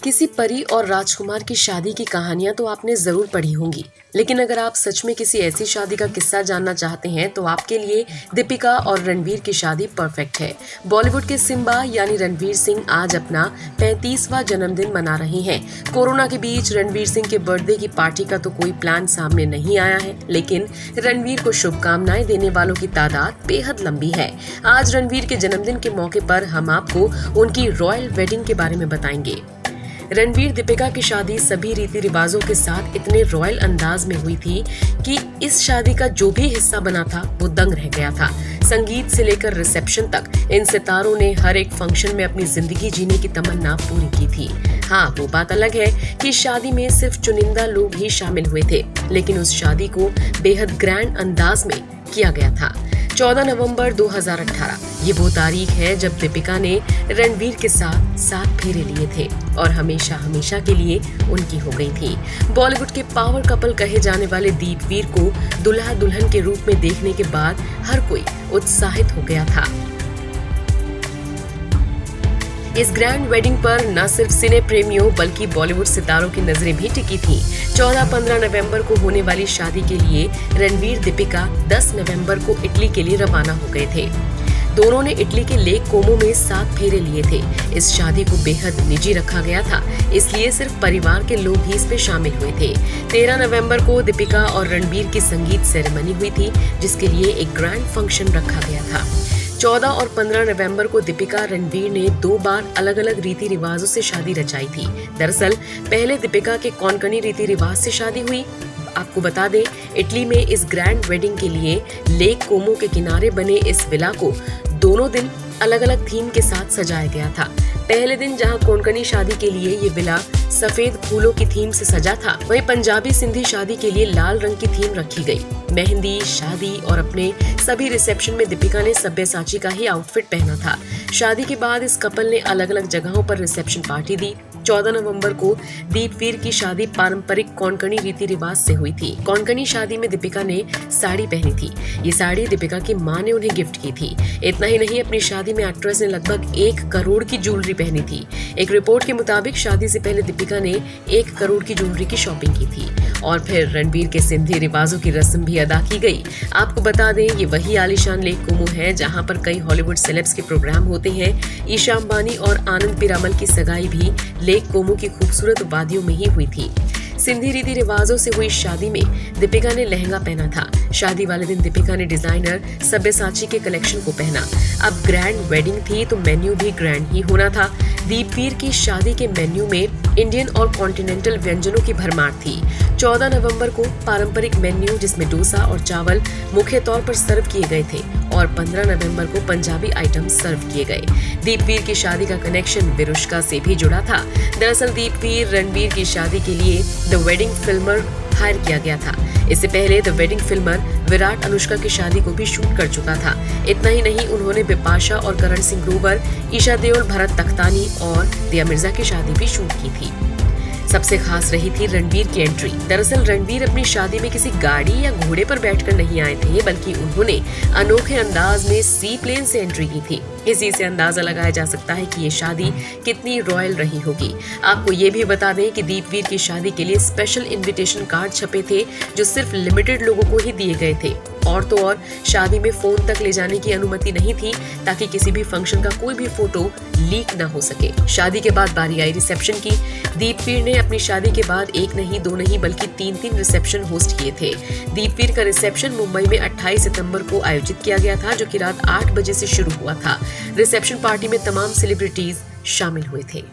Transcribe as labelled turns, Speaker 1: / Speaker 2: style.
Speaker 1: किसी परी और राजकुमार की शादी की कहानियां तो आपने जरूर पढ़ी होंगी, लेकिन अगर आप सच में किसी ऐसी शादी का किस्सा जानना चाहते हैं तो आपके लिए दीपिका और रणवीर की शादी परफेक्ट है। बॉलीवुड के सिम्बा यानी रणवीर सिंह आज अपना 35वां जन्मदिन मना रहे हैं। कोरोना के बीच रणवीर सिंह के बर्थडे की पार्टी का तो कोई प्लान सामने नहीं आया है, लेकिन रणवीर को शुभकामनाएं देने वालों की तादाद बेहद लंबी है। आज रणवीर के जन्मदिन के मौके पर हम आपको उनकी रॉयल वेडिंग के बारे में बताएंगे। रणवीर दीपिका की शादी सभी रीति रिवाजों के साथ इतने रॉयल अंदाज में हुई थी कि इस शादी का जो भी हिस्सा बना था वो दंग रह गया था। संगीत से लेकर रिसेप्शन तक इन सितारों ने हर एक फंक्शन में अपनी जिंदगी जीने की तमन्ना पूरी की थी। हाँ, वो बात अलग है कि शादी में सिर्फ चुनिंदा लोग ही शामिल हुए थे, लेकिन उस शादी को बेहद ग्रैंड अंदाज में किया गया था। 14 नवंबर 2018 ये वो तारीख है जब दीपिका ने रणवीर के साथ 7 फेरे लिए थे और हमेशा हमेशा के लिए उनकी हो गई थी। बॉलीवुड के पावर कपल कहे जाने वाले दीपवीर को दुल्हा दुल्हन के रूप में देखने के बाद हर कोई उत्साहित हो गया था। इस ग्रैंड वेडिंग पर न सिर्फ सिने प्रेमियों बल्कि बॉलीवुड सितारों की नजरें भी टिकी थी। 14-15 नवंबर को होने वाली शादी के लिए रणवीर दीपिका 10 नवंबर को इटली के लिए रवाना हो गए थे। दोनों ने इटली के लेक कोमो में 7 फेरे लिए थे। इस शादी को बेहद निजी रखा गया था, इसलिए सिर्फ परिवार के लोग ही इसमें शामिल हुए थे। 13 नवंबर को दीपिका और रणवीर की संगीत सेरेमनी हुई थी, जिसके लिए एक ग्रैंड फंक्शन रखा गया था। 14 और 15 नवंबर को दीपिका रणवीर ने 2 बार अलग अलग रीति रिवाजों से शादी रचाई थी। दरअसल पहले दीपिका के कोंकणी रीति रिवाज से शादी हुई। आपको बता दें, इटली में इस ग्रैंड वेडिंग के लिए लेक कोमो के किनारे बने इस विला को दोनों दिन अलग अलग थीम के साथ सजाया गया था। पहले दिन जहां कोंकणी शादी के लिए ये विला सफेद फूलों की थीम से सजा था, वहीं पंजाबी सिंधी शादी के लिए लाल रंग की थीम रखी गई। मेहंदी, शादी और अपने सभी रिसेप्शन में दीपिका ने सब्यसाची का ही आउटफिट पहना था। शादी के बाद इस कपल ने अलग अलग जगहों पर रिसेप्शन पार्टी दी। 14 नवंबर को दीपवीर की शादी पारंपरिक कोंकणी रीति रिवाज से हुई थी। कोंकणी शादी में दीपिका ने साड़ी पहनी थी। ये साड़ी दीपिका की मां ने उन्हें गिफ्ट की थी। इतना ही नहीं, अपनी शादी में एक्ट्रेस ने लगभग 1 करोड़ की ज्वेलरी पहनी थी। एक रिपोर्ट के मुताबिक शादी से पहले दीपिका ने 1 करोड़ की ज्वेलरी की शॉपिंग की थी और फिर रणवीर के सिंधी रिवाजों की रस्म भी अदा की गई। आपको बता दें, ये वही आलीशान लेक कोमो है जहां पर कई हॉलीवुड सेलेब्स के प्रोग्राम होते हैं। ईशा अंबानी और आनंद पीरामल की सगाई भी लेक कोमो की खूबसूरत वादियों में ही हुई थी। सिंधी रीति रिवाजों से हुई शादी में दीपिका ने लहंगा पहना था। शादी वाले दिन दीपिका ने डिजाइनर सब्यसाची के कलेक्शन को पहना। अब ग्रैंड वेडिंग थी तो मेन्यू भी ग्रैंड ही होना था। दीपवीर की शादी के मेन्यू में इंडियन और कॉन्टिनेंटल व्यंजनों की भरमार थी। 14 नवंबर को पारंपरिक मेन्यू जिसमें डोसा और चावल मुख्य तौर पर सर्व किए गए थे और 15 नवंबर को पंजाबी आइटम सर्व किए गए। दीपवीर की शादी का कनेक्शन विरुष्का से भी जुड़ा था। दरअसल दीपवीर रणवीर की शादी के लिए द वेडिंग फिल्मर हायर किया गया था। इससे पहले the wedding Filmer Virat Anushka की शादी को भी शूट कर चुका था। इतना ही नहीं, उन्होंने बिपाशा और करण सिंह ग्रोवर, ईशा देओल, भरत तख्तानी और दिया मिर्जा की शादी भी शूट की थी। सबसे खास रही थी रणवीर की एंट्री। दरअसल रणवीर अपनी शादी में किसी गाड़ी या घोड़े पर बैठकर नहीं आए थे, बल्कि उन्होंने अनोखे अंदाज में सी प्लेन से एंट्री की थी। इसी से अंदाजा लगाया जा सकता है कि ये शादी कितनी रॉयल रही होगी। आपको ये भी बता दें कि दीपवीर की शादी के लिए स्पेशल इनविटेशन कार्ड छपे थे जो सिर्फ लिमिटेड लोगों को ही दिए गए थे। और तो और शादी में फोन तक ले जाने की अनुमति नहीं थी, ताकि किसी भी फंक्शन का कोई भी फोटो लीक ना हो सके। शादी के बाद बारी आई रिसेप्शन की। दीपवीर ने अपनी शादी के बाद 1 नहीं 2 नहीं बल्कि 3 रिसेप्शन होस्ट किए थे। दीपवीर का रिसेप्शन मुंबई में 28 सितंबर को आयोजित किया गया था, जो कि रात 8 बजे से शुरू हुआ था। रिसेप्शन पार्टी में तमाम सेलिब्रिटीज शामिल हुए थे।